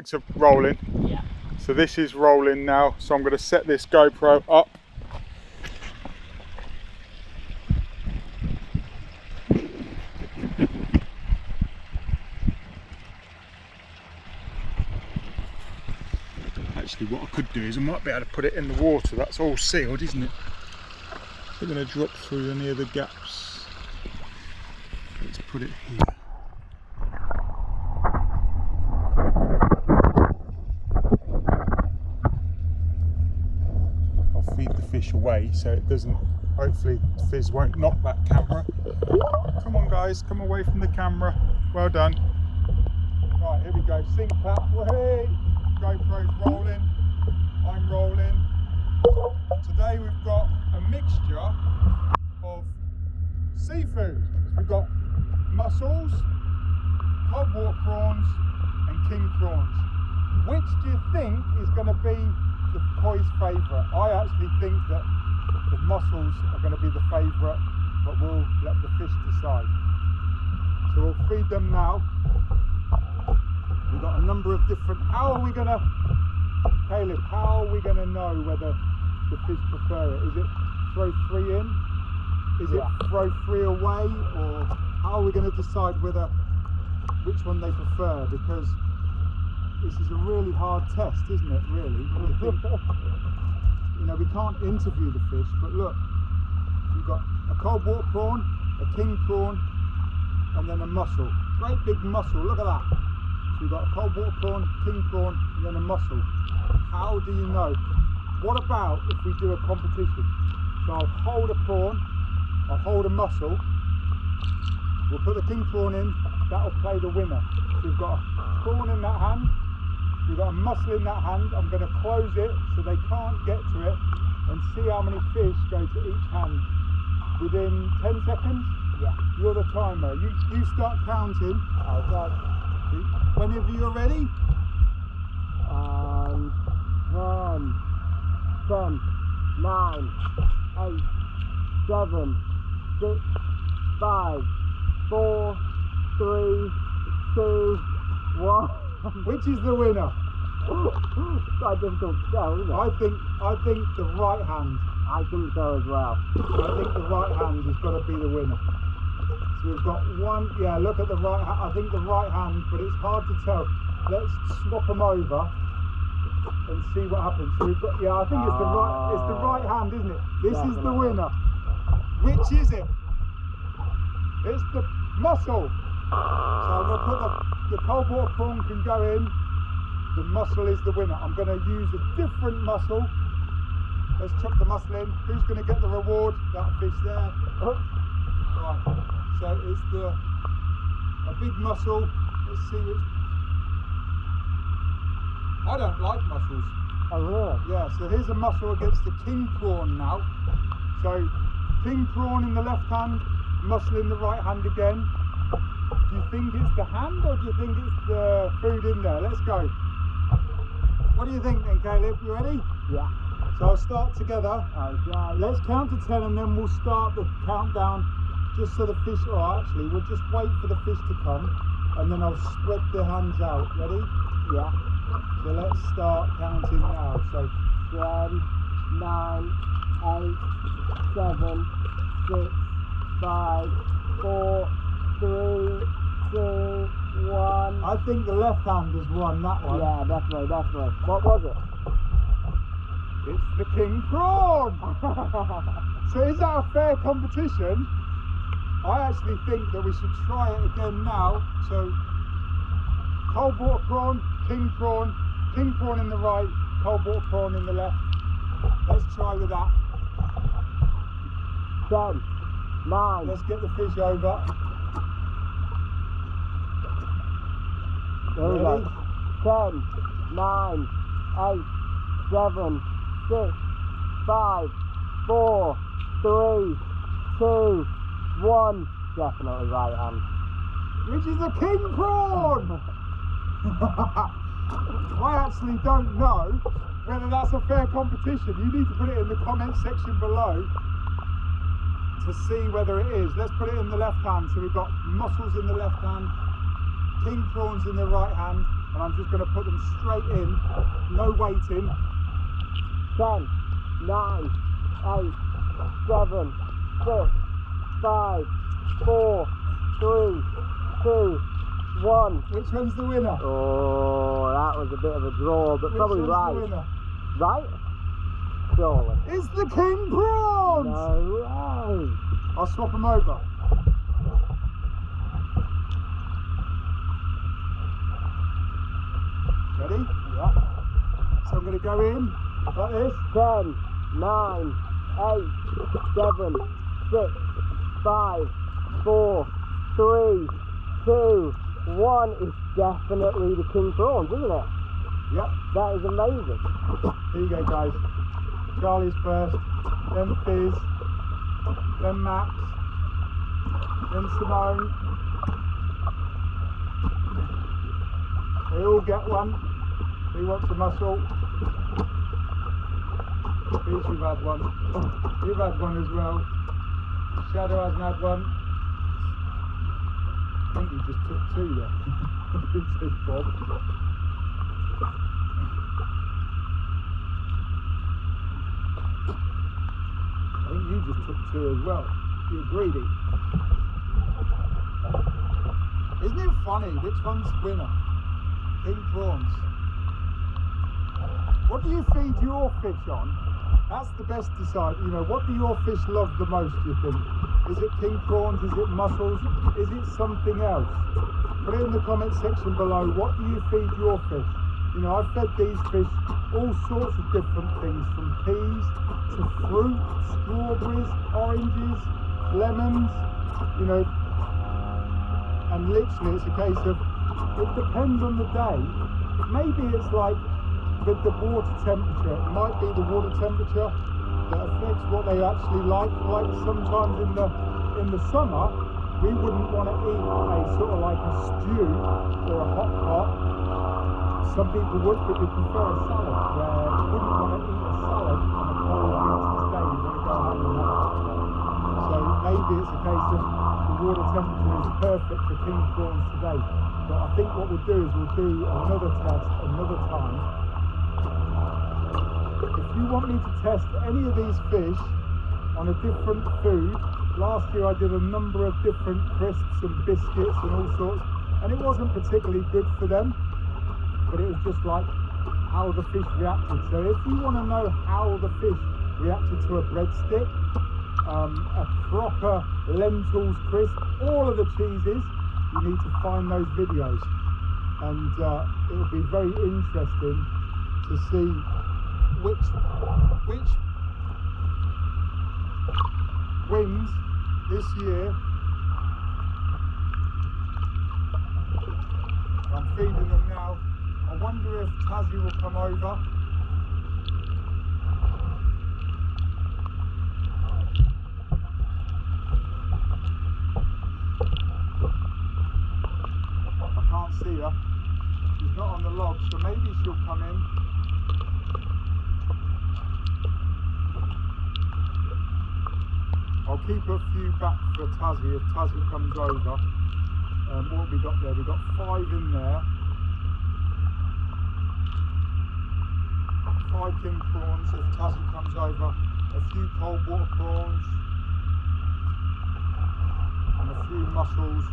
To rolling. Yeah. So this is rolling now. So I'm going to set this GoPro up. Actually, what I could do is I might be able to put it in the water. That's all sealed, isn't it? They're going to drop through any of the gaps. Let's put it here. I'll feed the fish away so it doesn't, hopefully the fizz won't knock that camera. Come on guys, come away from the camera. Well done. Right, here we go. Sync clap. Hey! GoPro's rolling. I'm rolling. Today we've got a mixture of seafood. We've got mussels, cold water prawns and king prawns. Which do you think is going to be the koi's favourite? I actually think that the mussels are going to be the favourite, but we'll let the fish decide. So we'll feed them now. We've got a number of different, Caleb, how are we going to know whether the fish prefer it? Is it throw 3 in? Is it throw 3 away? Or how are we going to decide which one they prefer? Because this is a really hard test, isn't it, really? When you think, we can't interview the fish, but look, you've got a cold water prawn, a king prawn, and then a mussel. Great big mussel, look at that. So you've got a cold water prawn, king prawn, and then a mussel. How do you know? What about if we do a competition? So I'll hold a prawn, I'll hold a mussel, we'll put the king prawn in, that'll play the winner. So we've got a prawn in that hand, we've got a mussel in that hand. I'm going to close it so they can't get to it and see how many fish go to each hand. Within 10 seconds? Yeah. You're the timer. You start counting. Okay. Whenever you're ready. 10, 9, 8, 7, 6, 5, 4, 3, 2, 1. Which is the winner? It's quite difficult to tell, isn't it? I think the right hand. I think so as well. I think the right hand has got to be the winner. So we've got one, look at the right hand. I think the right hand, but it's hard to tell. Let's swap them over and see what happens. So we've got, I think it's the right hand, isn't it? This is the winner. Which is it? It's the mussel. So I'm going to put the cold water prawn can go in. The mussel is the winner. I'm going to use a different mussel. Let's chuck the mussel in. Who's going to get the reward? That fish there. Right. So it's a big mussel. Let's see which. I don't like mussels. Oh really? Yeah. So here's a mussel against the king prawn now. So king prawn in the left hand, mussel in the right hand again. Do you think it's the hand or do you think it's the food in there? Let's go. What do you think then, Caleb? You ready? Yeah. So I'll start together. Okay. Let's count to 10 and then we'll start the countdown just so the fish, actually we'll just wait for the fish to come and then I'll spread the hands out. Ready? Yeah. So let's start counting now. So 10, 9, 8, 7, 6, 5, 4, 3, 2, 1. I think the left hand has won that one. Yeah, definitely. What was it? It's the king prawn. So is that a fair competition? I actually think that we should try it again now. So cold water prawn in the right, cold water prawn in the left. Let's try with that. 10, 9. Let's get the fish over. There we go. 10, 9, 8, 7, 6, 5, 4, 3, 2, 1. Definitely right hand. Which is the king prawn. I actually don't know whether that's a fair competition. You need to put it in the comment section below to see whether it is. Let's put it in the left hand. So we've got mussels in the left hand, king prawns in the right hand. and I'm just going to put them straight in, no waiting. 10, 9, 8, 7, 6, 5, 4, 3, 2, 1. Which one's the winner? Oh, that was a bit of a draw, but probably right. Which one's the winner? Right? Surely. It's the king prawns! No way! I'll swap them over. Ready? Yeah. So I'm going to go in like this. 10, 9, 8, 7, 6, 5, 4, 3, 2, 1. It's definitely the king prawns, isn't it? Yep. That is amazing. Here you go, guys. Charlie's first, then Fizz, then Max, then Simone. They all get one. Who wants a mussel? Fizz, you've had one. You've had one as well. Shadow hasn't had one. I think you just took two there. It says Bob. I think you just took two as well. You're greedy. Isn't it funny which one's winner? King prawns. What do you feed your fish on? That's the best decide. You know, what do your fish love the most, do you think? Is it king prawns? Is it mussels? Is it something else? Put it in the comment section below. What do you feed your fish? You know, I've fed these fish all sorts of different things, from peas to fruit, strawberries, oranges, lemons, you know, and literally it's a case of, it depends on the day. Maybe it's like with the water temperature, it might be the water temperature that affects what they actually like. Like sometimes in the summer, we wouldn't want to eat a sort of like a stew or a hot pot. Some people would, but we prefer a salad, where you wouldn't want to eat a salad on a cold winter's day. You want to go home and have it. So maybe it's a case of the water temperature is perfect for king prawns today. But I think what we'll do is we'll do another test another time. If you want me to test any of these fish on a different food, last year I did a number of different crisps and biscuits and all sorts, and it wasn't particularly good for them, but it was just like how the fish reacted. So if you want to know how the fish reacted to a breadstick, a proper lentils crisp, all of the cheeses, you need to find those videos, and it will be very interesting to see which wins this year. I'm feeding them now. I wonder if Tazzy will come over. I can't see her. She's not on the log, so maybe she'll come in. I'll keep a few back for Tazzy if Tazzy comes over. What have we got there? We've got 5 in there. 5 king prawns if Tazzy comes over. A few cold water prawns. And a few mussels.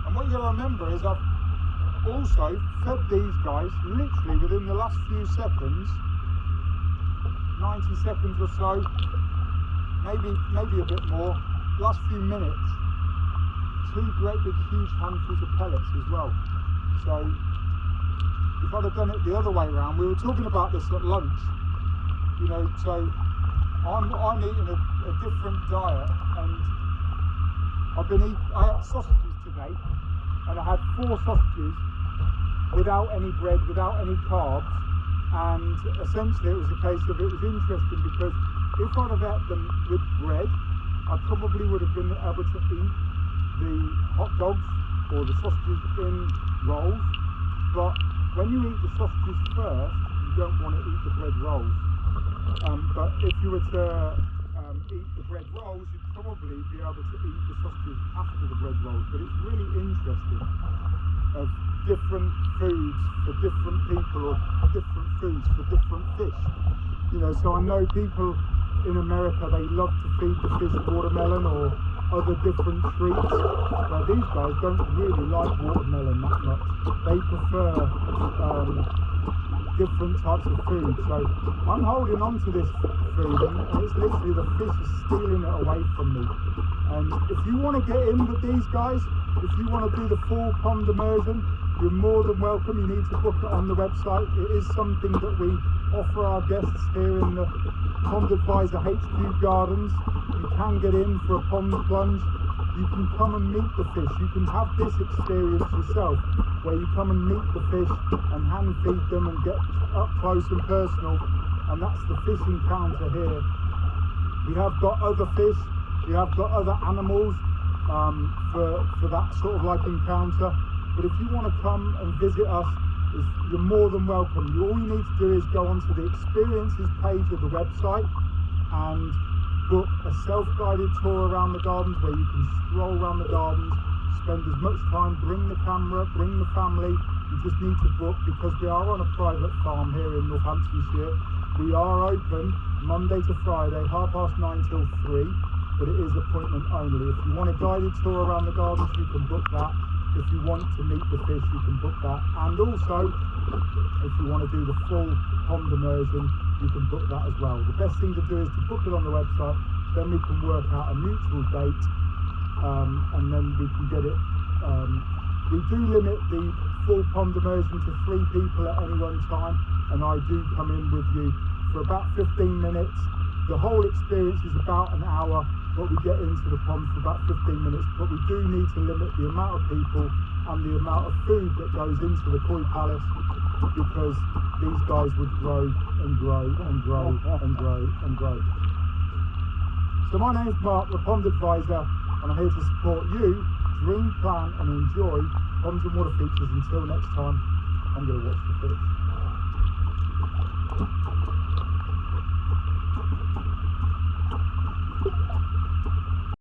And what you got to remember is I've also fed these guys literally within the last few seconds, 90 seconds or so, maybe a bit more, last few minutes, 2 great big huge handfuls of pellets as well. So if I'd have done it the other way around, we were talking about this at lunch, you know, so I'm eating a different diet, and I had sausages today, and I had 4 sausages without any bread, without any carbs, and essentially it was a case of, it was interesting because if I'd have ate them with bread, I probably would have been able to eat the hot dogs or the sausages in rolls, but when you eat the sausages first, you don't want to eat the bread rolls. But if you were to eat the bread rolls, you'd probably be able to eat the sausages after the bread rolls. But it's really interesting of different foods for different people, or different foods for different fish. You know, so I know people in America, they love to feed the fish watermelon or other different treats, where these guys don't really like watermelon that much. They prefer different types of food. So I'm holding on to this food, and it's literally the fish is stealing it away from me. And if you want to get in with these guys, if you want to do the full pond immersion, you're more than welcome. You need to book it on the website. It is something that we offer our guests here in the Pond Advisor HQ Gardens. You can get in for a pond plunge. You can come and meet the fish. You can have this experience yourself, where you come and meet the fish and hand feed them and get up close and personal. And that's the fish encounter here. We have got other fish. We have got other animals for that sort of like encounter. But if you want to come and visit us, you're more than welcome. All you need to do is go onto the experiences page of the website and book a self-guided tour around the gardens, where you can stroll around the gardens, spend as much time, bring the camera, bring the family. You just need to book, because we are on a private farm here in Northamptonshire. We are open Monday to Friday, 9:30 till 3, but it is appointment only. If you want a guided tour around the gardens, you can book that. If you want to meet the fish, you can book that. And also, if you want to do the full pond immersion, you can book that as well. The best thing to do is to book it on the website, then we can work out a mutual date, and then we can get it. We do limit the full pond immersion to 3 people at any one time, and I do come in with you for about 15 minutes. The whole experience is about an hour, but we get into the pond for about 15 minutes. But we do need to limit the amount of people and the amount of food that goes into the koi palace, because these guys would grow and grow and grow and grow and grow. So my name is Mark, the Pond Advisor, and I'm here to support you, dream, plan and enjoy ponds and water features. Until next time, I'm going to watch the fish.